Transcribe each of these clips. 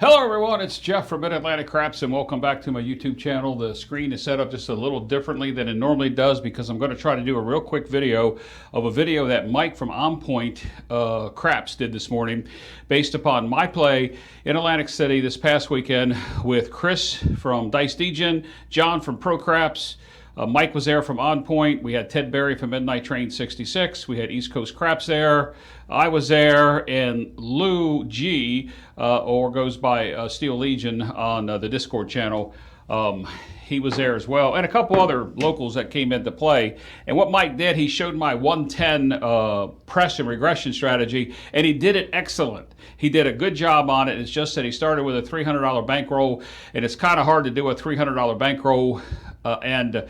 Hello everyone, it's Jeff from Mid-Atlantic Craps and welcome back to my YouTube channel. The screen is set up just a little differently than it normally does because I'm going to try to do a real quick video of a video that Mike from On Point Craps did this morning based upon my play in Atlantic City this past weekend with Chris from Dice Degen, John from Pro Craps, Mike was there from On Point. We had Ted Berry from Midnight Train 66. We had East Coast Craps there. I was there, and Lou G, or goes by Steel Legion on the Discord channel, he was there as well, and a couple other locals that came into play. And what Mike did, he showed my 110 press and regression strategy, and he did it excellent. He did a good job on it. It's just that he started with a $300 bankroll, and it's kind of hard to do a $300 bankroll and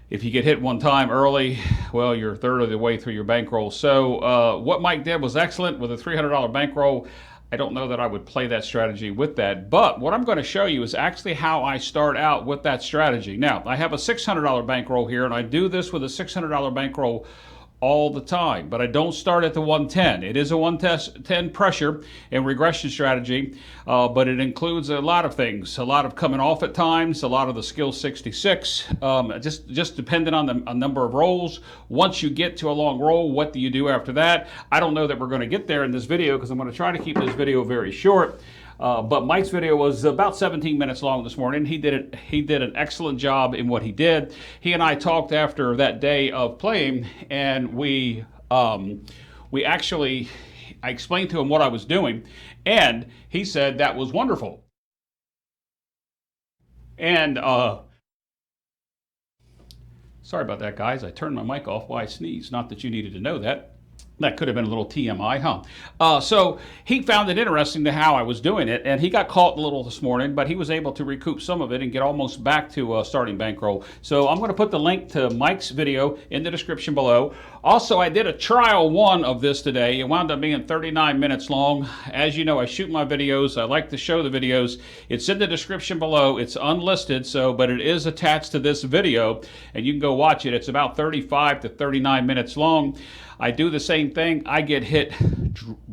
if you get hit one time early, well, you're a third of the way through your bankroll. So what Mike did was excellent with a $300 bankroll. I don't know that I would play that strategy with that, but what I'm going to show you is actually how I start out with that strategy. Now, I have a $600 bankroll here, and I do this with a $600 bankroll all the time, but I don't start at the 110. It is a 110 pressure and regression strategy, but it includes a lot of things, a lot of coming off at times, a lot of the skill 66, just depending on the number of rolls. Once you get to a long roll, what do you do after that? I don't know that we're going to get there in this video because I'm going to try to keep this video very short. But Mike's video was about 17 minutes long this morning. He did an excellent job in what he did. He and I talked after that day of playing, and I explained to him what I was doing, and he said that was wonderful. And sorry about that, guys. I turned my mic off while I sneezed. Not that you needed to know that. That could have been a little TMI, huh? So he found it interesting to how I was doing it, and he got caught a little this morning, but he was able to recoup some of it and get almost back to starting bankroll. So I'm going to put the link to Mike's video in the description below. Also, I did a trial one of this today. It wound up being 39 minutes long. As you know, I shoot my videos. I like to show the videos. It's in the description below. It's unlisted, but it is attached to this video, and you can go watch it. It's about 35 to 39 minutes long. I do the same thing. I get hit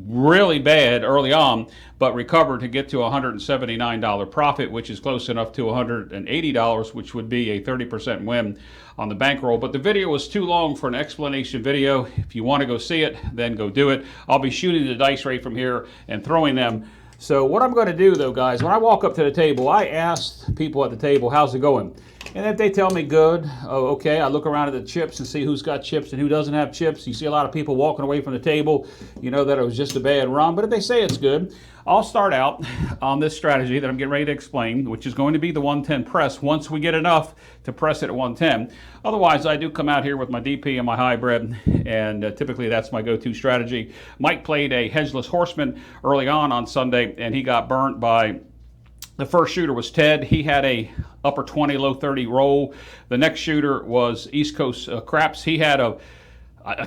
really bad early on, but recover to get to a $179 profit, which is close enough to $180, which would be a 30% win on the bankroll. But the video was too long for an explanation video. If you want to go see it, then go do it. I'll be shooting the dice right from here and throwing them. So what I'm going to do, though, guys, when I walk up to the table, I ask people at the table, how's it going? And if they tell me good, oh, okay, I look around at the chips and see who's got chips and who doesn't have chips. You see a lot of people walking away from the table, you know that it was just a bad run. But if they say it's good, I'll start out on this strategy that I'm getting ready to explain, which is going to be the 110 press once we get enough to press it at 110. Otherwise, I do come out here with my DP and my hybrid, and typically that's my go-to strategy. Mike played a hedgeless horseman early on Sunday, and he got burnt by the first shooter was Ted. He had a upper 20, low 30 roll. The next shooter was East Coast Craps. He had a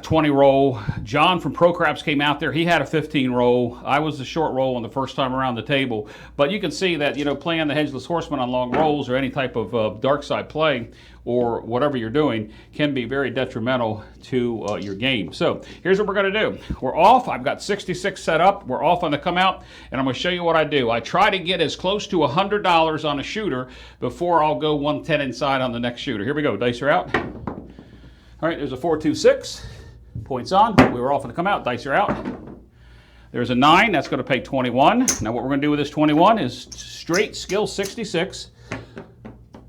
20 roll. John from Pro Craps came out there. He had a 15 roll. I was the short roll on the first time around the table. But you can see that, you know, playing the hedgeless horseman on long rolls or any type of dark side play or whatever you're doing can be very detrimental to your game. So here's what we're going to do. We're off. I've got 66 set up. We're off on the come out, and I'm going to show you what I do. I try to get as close to $100 on a shooter before I'll go 110 inside on the next shooter. Here we go. Dice are out. All right, there's a 4-2-6. Points on. We were off on the come out. Dice are out. There's a 9. That's going to pay 21. Now what we're going to do with this 21 is straight skill 66.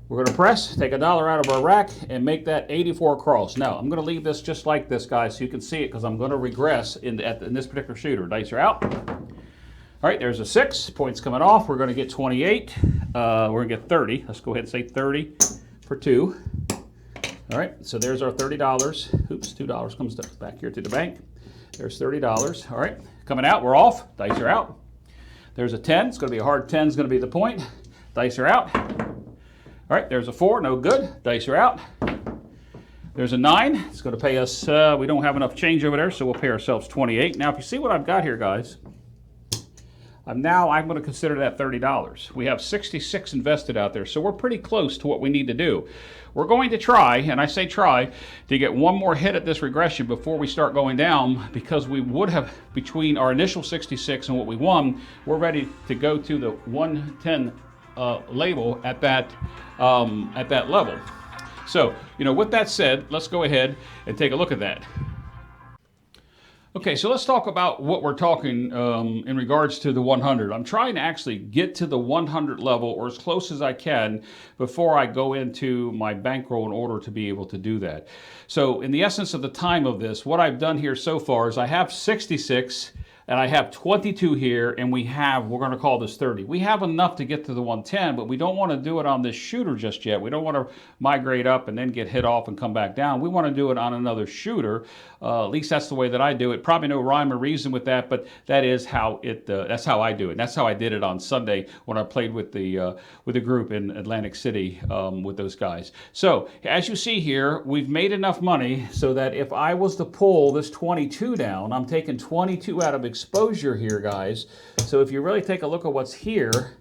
We're going to press, take $1 out of our rack, and make that 84 across. Now, I'm going to leave this just like this, guys, so you can see it, because I'm going to regress in this particular shooter. Dice are out. All right, there's a 6. Points coming off. We're going to get 28. We're going to get 30. Let's go ahead and say 30 for 2. All right, so there's our $30. Oops, $2 comes back here to the bank. There's $30. All right, coming out, we're off. Dice are out. There's a 10. It's going to be a hard 10. It's going to be the point. Dice are out. All right, there's a 4. No good. Dice are out. There's a 9. It's going to pay us, we don't have enough change over there, so we'll pay ourselves 28. Now, if you see what I've got here, guys, I'm going to consider that $30. We have 66 invested out there, so we're pretty close to what we need to do. We're going to try, and I say try, to get one more hit at this regression before we start going down, because we would have, between our initial 66 and what we won, we're ready to go to the 110 label at that level. So, with that said, let's go ahead and take a look at that. Okay, so let's talk about what we're talking in regards to the 100. I'm trying to actually get to the 100 level, or as close as I can, before I go into my bankroll in order to be able to do that. So in the essence of the time of this, what I've done here so far is I have 66, and I have 22 here, and we're going to call this 30. We have enough to get to the 110, but we don't want to do it on this shooter just yet. We don't want to migrate up and then get hit off and come back down. We want to do it on another shooter. At least that's the way that I do it. Probably no rhyme or reason with that, but that is how that's how I do it. That's how I did it on Sunday when I played with the group in Atlantic City with those guys. So as you see here, we've made enough money so that if I was to pull this 22 down, I'm taking 22 out of exposure here, guys. So if you really take a look at what's here,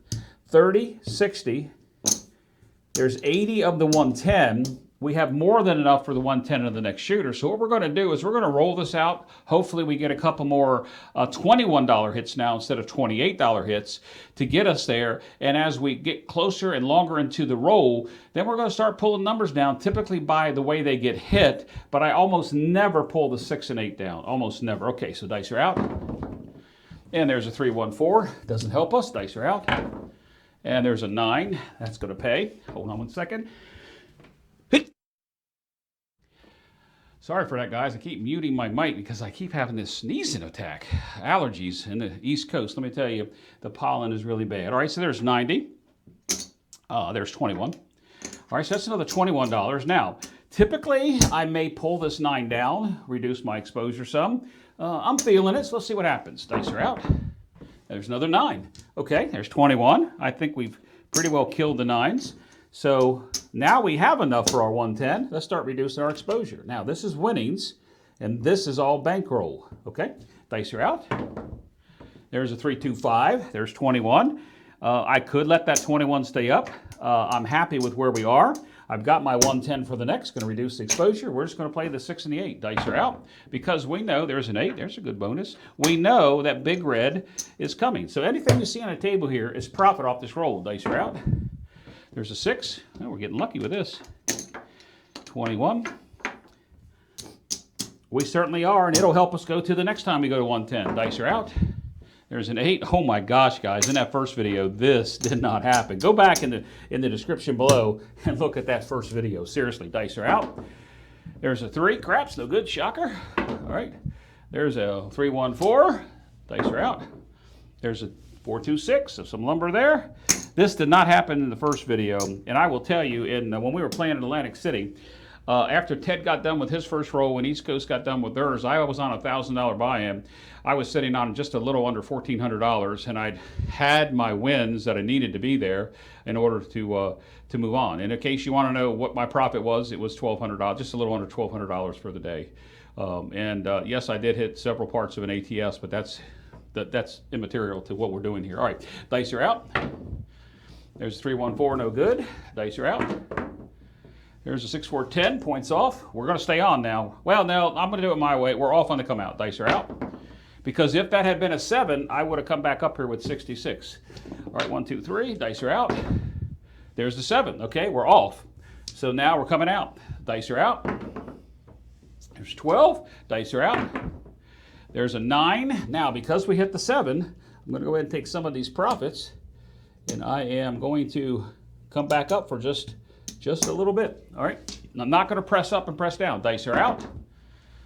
30, 60, there's 80 of the 110. We have more than enough for the 110 of the next shooter. So what we're going to do is we're going to roll this out. Hopefully we get a couple more $21 hits now instead of $28 hits to get us there. And as we get closer and longer into the roll, then we're going to start pulling numbers down, typically by the way they get hit. But I almost never pull the 6 and 8 down. Almost never. Okay, so dice are out. And there's a 3-1-4. Doesn't help us. Dice are out. And there's a 9. That's going to pay. Hold on one second. Sorry for that, guys. I keep muting my mic because I keep having this sneezing attack. Allergies in the East Coast. Let me tell you, the pollen is really bad. All right, so there's 90. There's 21. All right, so that's another $21. Now, typically, I may pull this 9 down, reduce my exposure some. I'm feeling it, so let's see what happens. Dice are out. There's another 9. Okay, there's 21. I think we've pretty well killed the 9s. So now we have enough for our 110. Let's start reducing our exposure. Now this is winnings, and this is all bankroll. Okay, dice are out. There's a 3-2-5. There's 21. I could let that 21 stay up. I'm happy with where we are. I've got my 110 for the next. Going to reduce the exposure. We're just going to play the 6 and the 8. Dice are out because we know there's an 8. There's a good bonus. We know that big red is coming. So anything you see on the table here is profit off this roll. Dice are out. There's a 6. Oh, we're getting lucky with this. 21. We certainly are, and it'll help us go to the next time we go to 110. Dice are out. There's an 8. Oh my gosh, guys, in that first video, this did not happen. Go back in the description below and look at that first video. Seriously, dice are out. There's a 3. Craps, no good. Shocker. All right. There's a 3-1-4. Dice are out. There's a 4-2-6. So some lumber there. This did not happen in the first video, and I will tell you, when we were playing in Atlantic City, after Ted got done with his first roll and East Coast got done with theirs, I was on a $1,000 buy-in. I was sitting on just a little under $1,400, and I'd had my wins that I needed to be there in order to move on. And in case you want to know what my profit was, it was $1,200, just a little under $1,200 for the day. Yes, I did hit several parts of an ATS, but that's immaterial to what we're doing here. All right, dice are out. There's a 3-1-4, no good. Dice are out. There's a 6-4-10, points off. We're going to stay on now. Well, no, I'm going to do it my way. We're off on the come out. Dice are out. Because if that had been a 7, I would have come back up here with 66. All right, 1, 2, 3. Dice are out. There's the 7. Okay, we're off. So now we're coming out. Dice are out. There's 12. Dice are out. There's a 9. Now, because we hit the 7, I'm going to go ahead and take some of these profits. And I am going to come back up for just a little bit. All right. I'm not going to press up and press down. Dice are out.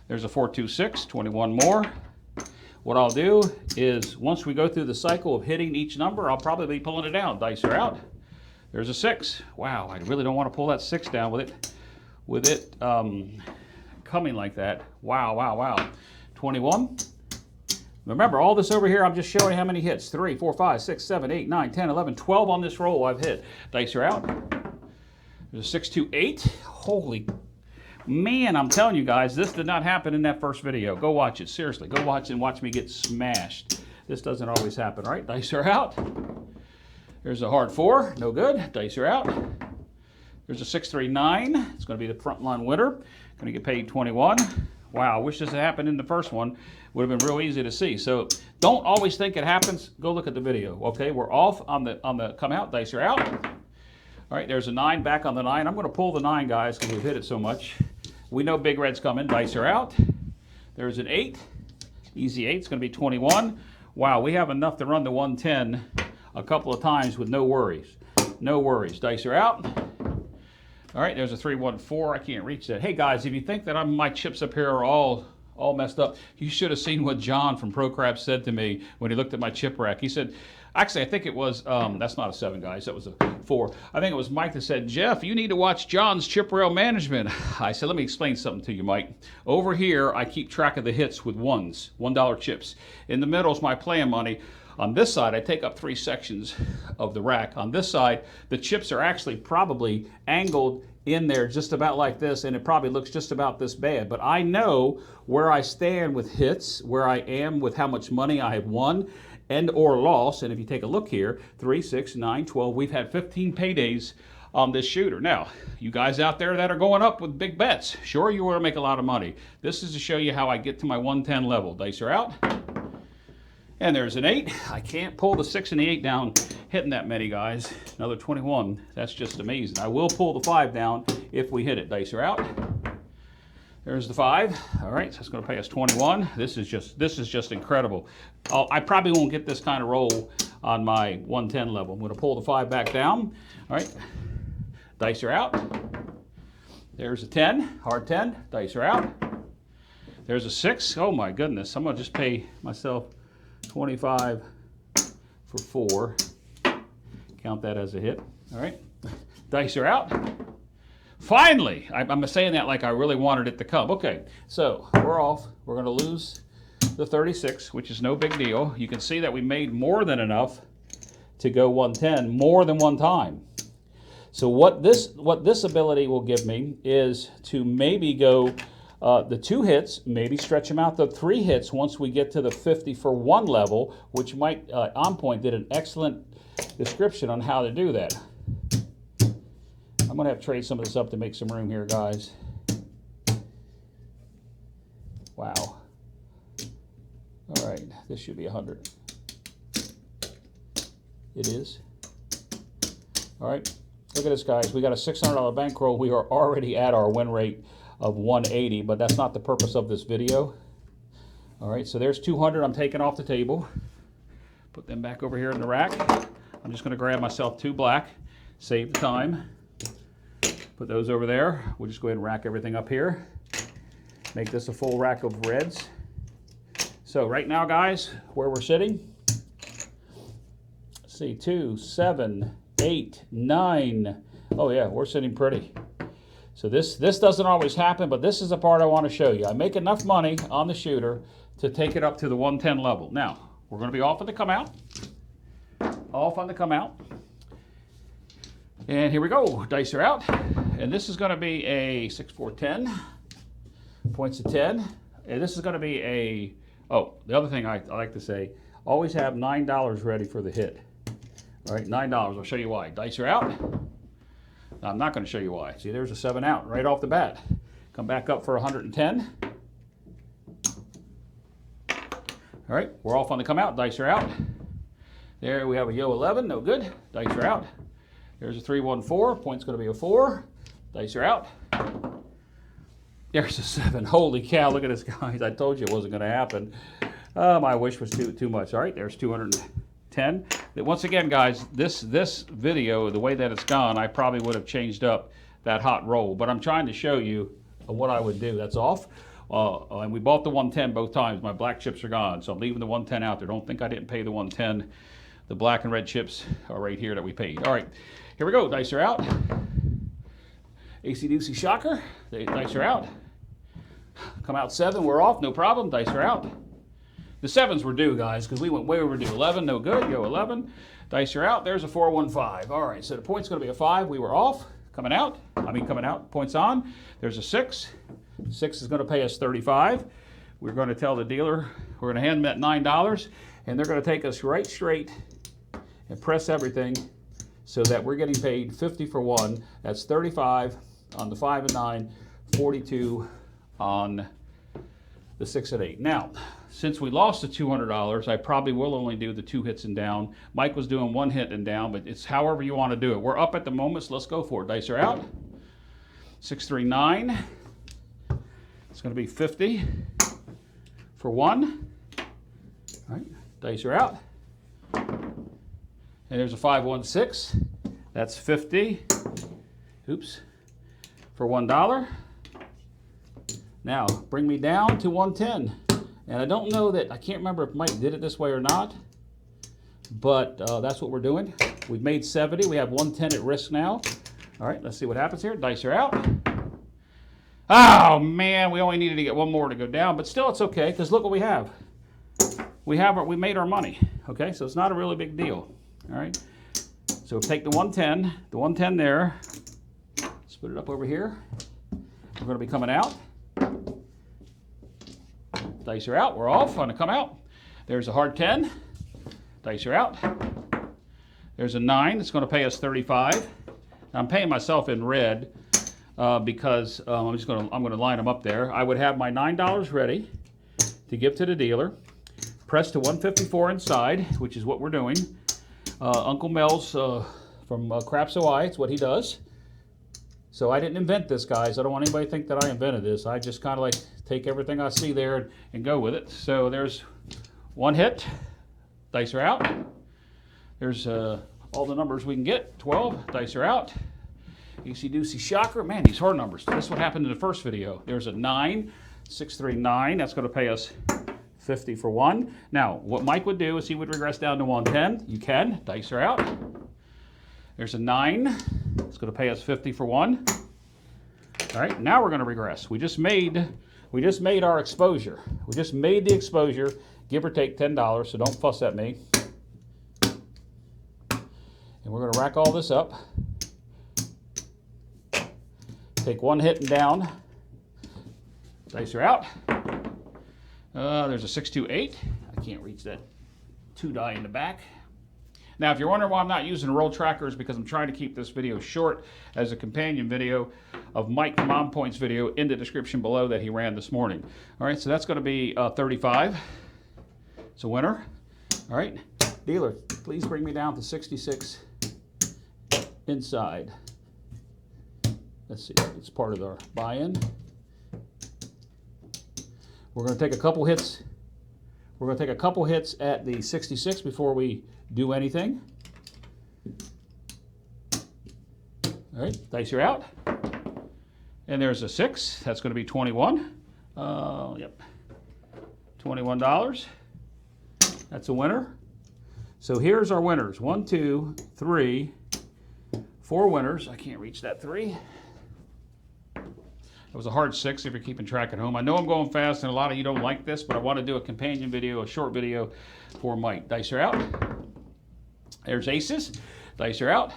There's a 4-2-6, 21 more. What I'll do is once we go through the cycle of hitting each number, I'll probably be pulling it down. Dice are out. There's a 6. Wow, I really don't want to pull that 6 down with it coming like that. Wow, wow, wow. 21. Remember, all this over here, I'm just showing how many hits. 3, 4, 5, 6, 7, 8, 9, 10, 11, 12 on this roll I've hit. Dice are out. There's a 6, 2, 8. Holy man, I'm telling you guys, this did not happen in that first video. Go watch it. Seriously, go watch it and watch me get smashed. This doesn't always happen. All right, dice are out. There's a hard 4, no good. Dice are out. There's a 6, 3, 9. It's going to be the front line winner. Going to get paid 21. Wow, I wish this had happened in the first one. Would have been real easy to see. So don't always think it happens. Go look at the video. Okay, we're off on the come out. Dice are out. All right, there's a 9 back on the 9. I'm going to pull the 9, guys, because we've hit it so much. We know big red's coming. Dice are out. There's an 8. Easy 8. It's going to be 21. Wow, we have enough to run the 110 a couple of times with no worries. No worries. Dice are out. All right, there's a 3, 1, 4. I can't reach that. Hey, guys, if you think that my chips up here are all messed up, you should have seen what John from ProCrab said to me when he looked at my chip rack. He said, actually, I think it was, that's not a 7, guys. That was a 4. I think it was Mike that said, Jeff, you need to watch John's chip rail management. I said, let me explain something to you, Mike. Over here, I keep track of the hits with ones, $1 chips. In the middle is my playing money. On this side, I take up 3 sections of the rack. On this side, the chips are actually probably angled in there just about like this, and it probably looks just about this bad. But I know where I stand with hits, where I am with how much money I have won and or lost. And if you take a look here, 3, 6, 9, 12, we've had 15 paydays on this shooter. Now, you guys out there that are going up with big bets, sure, you want to make a lot of money. This is to show you how I get to my 110 level. Dice are out. And there's an 8. I can't pull the 6 and the 8 down hitting that many, guys. Another 21. That's just amazing. I will pull the 5 down if we hit it. Dice are out. There's the 5. All right, so it's going to pay us 21. This is just incredible. I probably won't get this kind of roll on my 110 level. I'm going to pull the 5 back down. All right, dice are out. There's a 10, hard 10. Dice are out. There's a 6. Oh my goodness, I'm going to just pay myself 25 for 4. Count that as a hit. All right. Dice are out. Finally, I'm saying that like I really wanted it to come. Okay, so we're off. We're going to lose the 36, which is no big deal. You can see that we made more than enough to go 110 more than one time. So what this ability will give me is to maybe go the 2 hits, maybe stretch them out to 3 hits once we get to the 50 for 1 level, which Mike On Point did an excellent description on how to do that. I'm going to have to trade some of this up to make some room here, guys. Wow. All right, this should be 100. It is. All right, look at this, guys. We got a $600 bankroll. We are already at our win rate of 180, but that's not the purpose of this video. All right, so there's 200 I'm taking off the table. Put them back over here in the rack. I'm just going to grab myself 2 black, save the time. Put those over there. We'll just go ahead and rack everything up here. Make this a full rack of reds. So right now, guys, where we're sitting, let's see, 2, 7, 8, 9. Oh yeah, we're sitting pretty. So this doesn't always happen, but this is the part I want to show you. I make enough money on the shooter to take it up to the 110 level. Now, we're going to be off on the come out. Off on the come out. And here we go. Dice are out. And this is going to be a 6, 4, 10. Points to 10. And this is going to be a, oh, the other thing I like to say, always have $9 ready for the hit. All right, $9. I'll show you why. Dice are out. Now, I'm not going to show you why. See, there's a 7 out right off the bat. Come back up for 110. All right, we're off on the come out. Dice are out. There we have a yo 11. No good. Dice are out. There's a 3, 1, 4. Point's going to be a 4. Dice are out. There's a 7. Holy cow, look at this, guys. I told you it wasn't going to happen. My wish was too much. All right, there's 210. Once again, guys, this video, the way that it's gone, I probably would have changed up that hot roll. But I'm trying to show you what I would do. That's off. And we bought the 110 both times. My black chips are gone, so I'm leaving the 110 out there. Don't think I didn't pay the 110. The black and red chips are right here that we paid. All right, here we go. Dice are out. AC-doocy shocker. The dice are out. Come out 7. We're off. No problem. Dice are out. The 7s were due, guys, because we went way overdue. 11, no good. Yo, 11. Dice are out. There's a 4, 1, 5. All right, so the point's going to be a 5. We were off. Coming out. Coming out. Points on. There's a 6. 6 is going to pay us 35. We're going to tell the dealer we're going to hand them that $9. and they're going to take us right straight and press everything so that we're getting paid 50 for one. That's 35 on the 5 and 9, 42 on the 6 and 8. Now, since we lost the $200, I probably will only do the 2 hits and down. Mike was doing 1 hit and down, but it's however you want to do it. We're up at the moment, so let's go for it. Dice are out. 6, 3, 9. It's going to be 50 for 1. All right, dice are out. And there's a 5, 1, 6. That's 50. Oops. For $1. Now, bring me down to 110. And I don't know that, I can't remember if Mike did it this way or not, but that's what we're doing. We've made 70. We have 110 at risk now. All right, let's see what happens here. Dice are out. Oh, man, we only needed to get 1 more to go down, but still it's okay, because look what we have. We made our money, okay? So it's not a really big deal, all right? So take the 110 there. Let's put it up over here. We're going to be coming out. Dice are out. We're off. Going to come out. There's a hard 10. Dice are out. There's a 9. It's going to pay us 35. I'm paying myself in red because I'm going to line them up there. I would have my $9 ready to give to the dealer. Press to 154 inside, which is what we're doing. Uncle Mel's from Craps OI. It's what he does. So I didn't invent this, guys. I don't want anybody to think that I invented this. I just kind of like take everything I see there and go with it. So there's 1 hit. Dice are out. There's all the numbers we can get. 12. Dice are out. Easy Doocy Shocker. Man, these hard numbers. This is what happened in the first video. There's a 9. 6, 3, 9. That's going to pay us 50 for 1. Now, what Mike would do is he would regress down to 110. You can. Dice are out. There's a 9. It's going to pay us 50 for 1. All right, now we're going to regress. We just made our exposure. We just made the exposure, give or take $10, so don't fuss at me. And we're going to rack all this up. Take 1 hit and down. Dice are out. There's a 6, 2, 8. I can't reach that 2 die in the back. Now, if you're wondering why I'm not using roll trackers, because I'm trying to keep this video short as a companion video of Mike from On Point's video in the description below that he ran this morning. All right, so that's going to be 35. It's a winner. All right, dealer, please bring me down to 66 inside. Let's see, it's part of our buy-in. We're going to take a couple hits. We're going to take a couple hits at the 66 before we do anything. All right, dice are out. And there's a 6. That's going to be 21. Yep, $21. That's a winner. So here's our winners. 1, 2, 3, 4 winners. I can't reach that 3. It was a hard 6 if you're keeping track at home. I know I'm going fast and a lot of you don't like this, but I want to do a companion video, a short video for Mike. Dice are out. There's aces. Dice are out.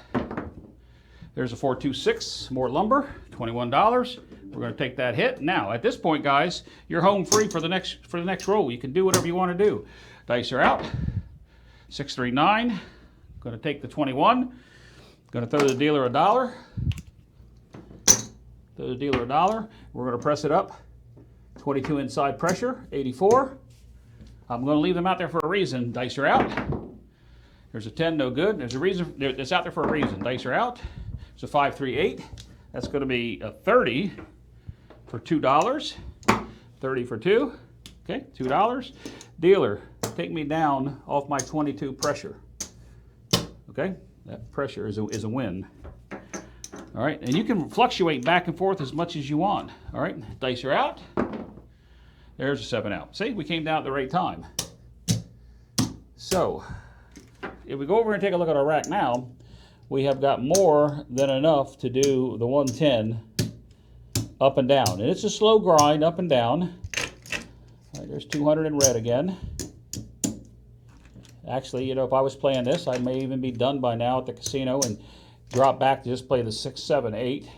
There's a 4, 2, 6. More lumber. $21. We're going to take that hit. Now, at this point, guys, you're home free for the next roll. You can do whatever you want to do. Dice are out. 6, 3, 9. Going to take the 21. Going to throw the dealer $1. Throw the dealer $1. We're going to press it up. 22 inside pressure. 84. I'm going to leave them out there for a reason. Dice are out. There's a 10, no good. There's a reason. It's out there for a reason. Dice are out. There's a 5, 3, 8. That's going to be a 30 for $2. 30 for 2. Okay, $2. Dealer, take me down off my 22 pressure. Okay, that pressure is a win. All right, and you can fluctuate back and forth as much as you want. All right, dice are out. There's a 7 out. See, we came down at the right time. So, if we go over and take a look at our rack now, we have got more than enough to do the 110 up and down. And it's a slow grind up and down. All right, there's 200 in red again. Actually, you know, if I was playing this, I may even be done by now at the casino and drop back to just play the 6, 7, 8.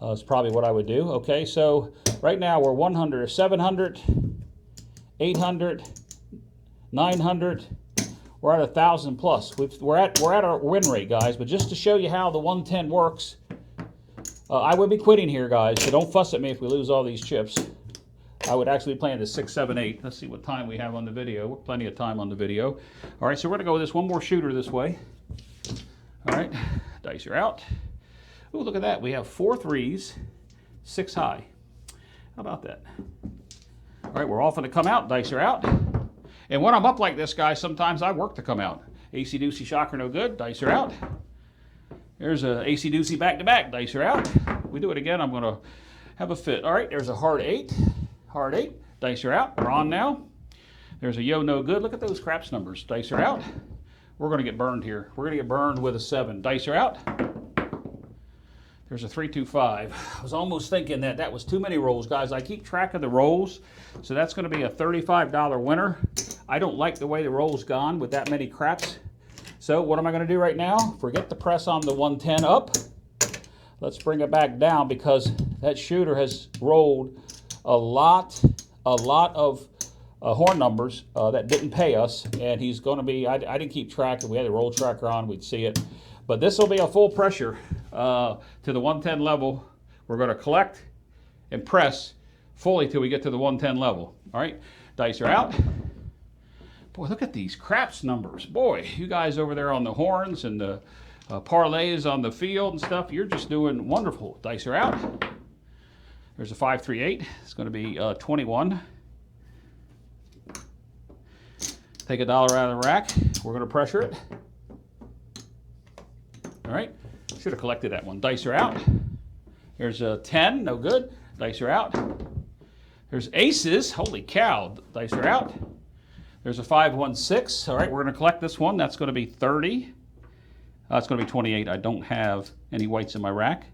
Is probably what I would do. Okay, so right now we're 100, 700, 800, 900. We're at 1,000 plus. We're at our win rate, guys. But just to show you how the 110 works, I would be quitting here, guys. So don't fuss at me if we lose all these chips. I would actually be playing the 6, 7, 8. Let's see what time we have on the video. We're plenty of time on the video. All right, so we're gonna go with this one more shooter this way. All right, dice are out. Oh, look at that. We have 4 threes, 6 high. How about that? All right, we're off on the come out. Dice are out. And when I'm up like this, guys, sometimes I work to come out. AC Deucey shocker, no good. Dice are out. There's a AC Deucey back-to-back. Dice are out. We do it again, I'm gonna have a fit. All right, there's a hard 8. Hard 8. Dice are out. We're on now. There's a yo, no good. Look at those craps numbers. Dice are out. We're going to get burned here. We're going to get burned with a 7. Dice are out. There's a 3, 2, 5. I was almost thinking that was too many rolls, guys. I keep track of the rolls, so that's going to be a $35 winner. I don't like the way the roll's gone with that many craps. So what am I going to do right now? Forget the press on the 110 up. Let's bring it back down because that shooter has rolled a lot of horn numbers that didn't pay us, and he's going to be, I didn't keep track. If we had the roll tracker on, we'd see it. But this will be a full pressure to the 110 level. We're going to collect and press fully till we get to the 110 level. All right, dice are out. Boy, look at these craps numbers. Boy, you guys over there on the horns and the parlays on the field and stuff, you're just doing wonderful. Dice are out. There's a 5, 3, 8. It's going to be 21. Take $1 out of the rack. We're going to pressure it. All right. Should have collected that one. Dice are out. There's a 10. No good. Dice are out. There's aces. Holy cow. Dice are out. There's a 5, 1, 6. All right. We're going to collect this one. That's going to be 30. That's going to be 28. I don't have any whites in my rack.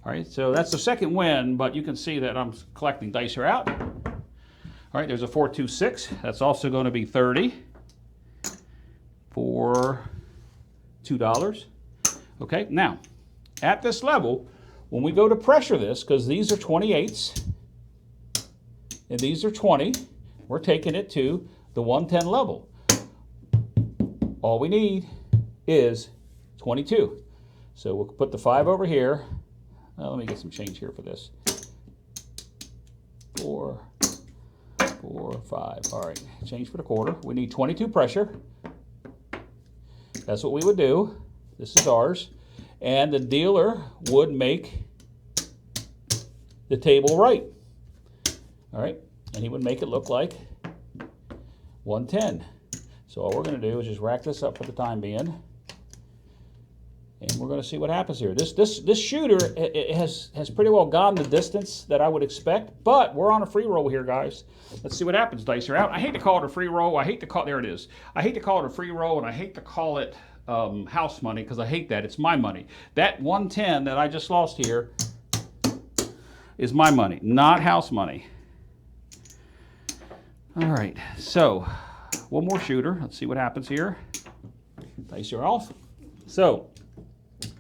All right, so that's the second win, but you can see that I'm collecting. Dice are out. All right, there's a 4, 2, 6. That's also going to be 30 for $2. Okay, now, at this level, when we go to pressure this, because these are 28s, and these are 20, we're taking it to the 110 level. All we need is 22. So we'll put the 5 over here. Let me get some change here for this. 4, 4, 5. All right, change for the quarter. We need 22 pressure. That's what we would do. This is ours. And the dealer would make the table right. All right, and he would make it look like 110. So all we're going to do is just rack this up for the time being. And we're going to see what happens here. This shooter it has pretty well gone the distance that I would expect, but we're on a free roll here, guys. Let's see what happens. Dice are out. I hate to call it a free roll. I hate to call there it is. I hate to call it a free roll, and I hate to call it house money because I hate that. It's my money. That 110 that I just lost here is my money, not house money. All right. So one more shooter. Let's see what happens here. Dice are off. So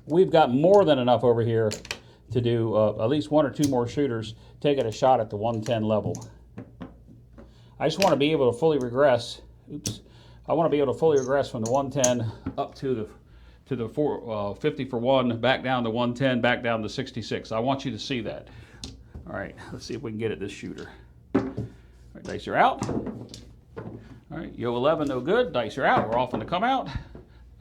we've got more than enough over here to do at least 1 or 2 more shooters taking a shot at the 110 level. I just want to be able to fully regress. Oops. I want to be able to fully regress from the 110 up to the 50 for 1, back down to 110, back down to 66. I want you to see that. All right, let's see if we can get at this shooter. All right, dice are out. All right, yo 11, no good. Dice are out. We're off on the come out.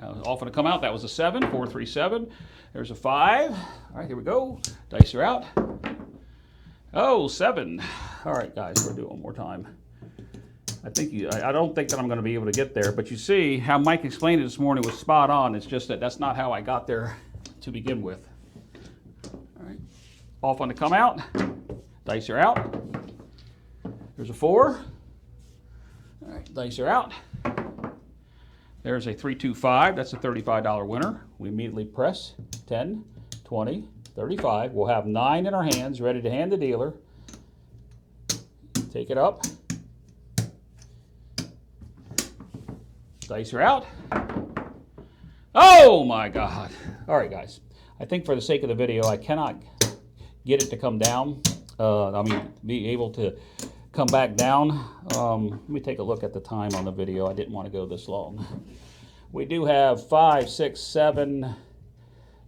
Off on the come out. That was a 7, 4, 3, 7. There's a 5. All right, here we go. Dice are out. Oh, 7. All right, guys, we'll do it one more time. I don't think that I'm going to be able to get there, but you see how Mike explained it this morning was spot on. It's just that that's not how I got there to begin with. All right, off on the come out. Dice are out. There's a 4. All right, dice are out. There's a 3, 2, 5. That's a $35 winner. We immediately press 10, 20, 35. We'll have 9 in our hands, ready to hand the dealer. Take it up. Dice are out. Oh my God. All right, guys. I think for the sake of the video, I cannot get it to come down. Be able to come back down. Let me take a look at the time on the video. I didn't want to go this long. We do have 5, 6, 7.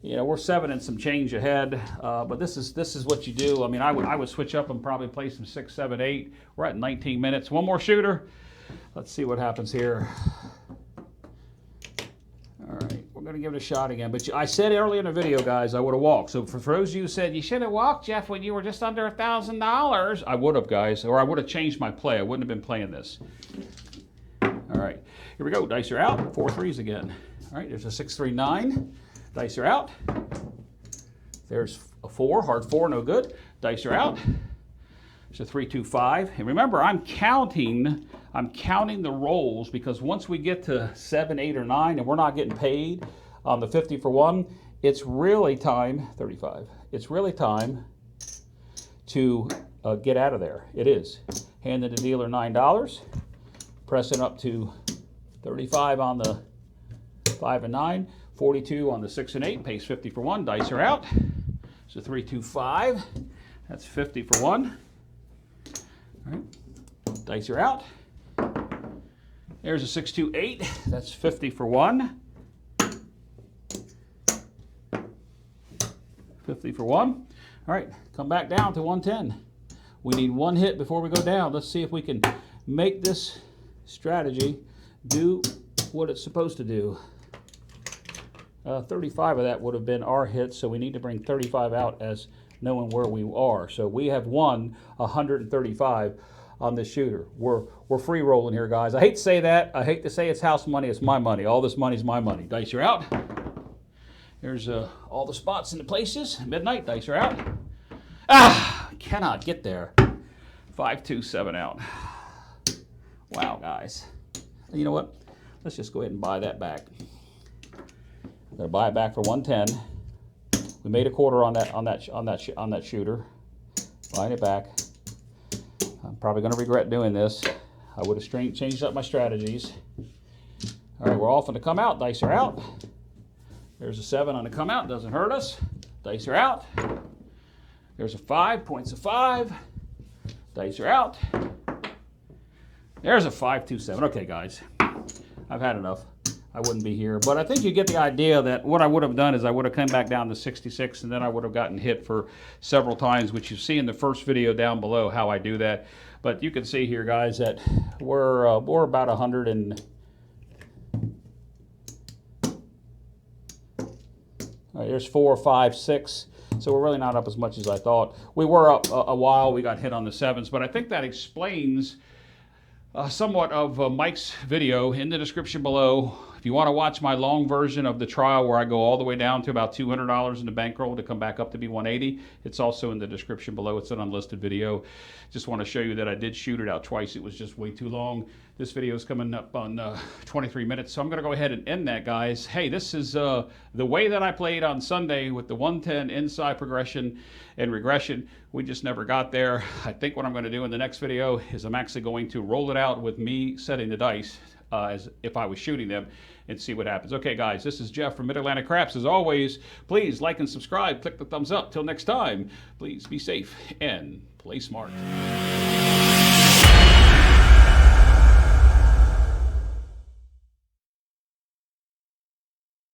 You know, we're 7 and some change ahead, but this is what you do. I mean, I would switch up and probably play some 6, 7, 8. We're at 19 minutes. One more shooter. Let's see what happens here. All right, we're going to give it a shot again. But I said earlier in the video, guys, I would have walked. So for those of you who said, you should have walked, Jeff, when you were just under $1,000, I would have, guys, or I would have changed my play. I wouldn't have been playing this. All right, here we go. Dice are out. 4 3s again. All right, there's a 6, 3, 9. Dice are out. There's a 4, hard 4, no good. Dice are out. There's a 3, 2, 5. And remember, I'm counting the rolls, because once we get to 7, 8, or 9 and we're not getting paid on the 50 for 1, it's really time, 35, it's really time to get out of there. It is. Handing the dealer $9, pressing up to 35 on the 5 and 9, 42 on the 6 and 8, pays 50 for 1, dice are out. So 3, 2, 5, that's 50 for 1. All right, dice are out. There's a 6, 2, 8. That's 50 for 1. 50 for 1. All right, come back down to 110. We need 1 hit before we go down. Let's see if we can make this strategy do what it's supposed to do. 35 of that would have been our hit, so we need to bring 35 out as knowing where we are. So we have won 135 on this shooter. We're free rolling here, guys. I hate to say that. I hate to say it's house money. It's my money. All this money's my money. Dice are out. There's all the spots and the places. Midnight, dice are out. Cannot get there. 5, 2, 7 out. Wow, guys. You know what? Let's just go ahead and buy that back. I'm gonna buy it back for 110. We made a quarter on that shooter. Buying it back. I'm probably going to regret doing this. I would have changed up my strategies. All right, we're off on the come out. Dice are out. There's a 7 on the come out. Doesn't hurt us. Dice are out. There's a 5. Points of 5. Dice are out. There's a 5, 2, 7. Okay, guys. I've had enough. I wouldn't be here. But I think you get the idea that what I would have done is I would have come back down to 66, and then I would have gotten hit for several times, which you see in the first video down below how I do that. But you can see here, guys, that we're about 100 and... All right, there's 4, 5, 6. So we're really not up as much as I thought. We were up a while. We got hit on the 7s, but I think that explains somewhat of Mike's video in the description below. If you want to watch my long version of the trial where I go all the way down to about $200 in the bankroll to come back up to be 180, it's also in the description below. It's an unlisted video. Just want to show you that I did shoot it out twice. It was just way too long. This video is coming up on 23 minutes, so I'm going to go ahead and end that, guys. Hey, this is the way that I played on Sunday with the 110 inside progression and regression. We just never got there. I think what I'm going to do in the next video is I'm actually going to roll it out with me setting the dice as if I was shooting them and see what happens. Okay, guys, this is Jeff from Mid-Atlantic Craps. As always, please like and subscribe. Click the thumbs up. Till next time, please be safe and play smart.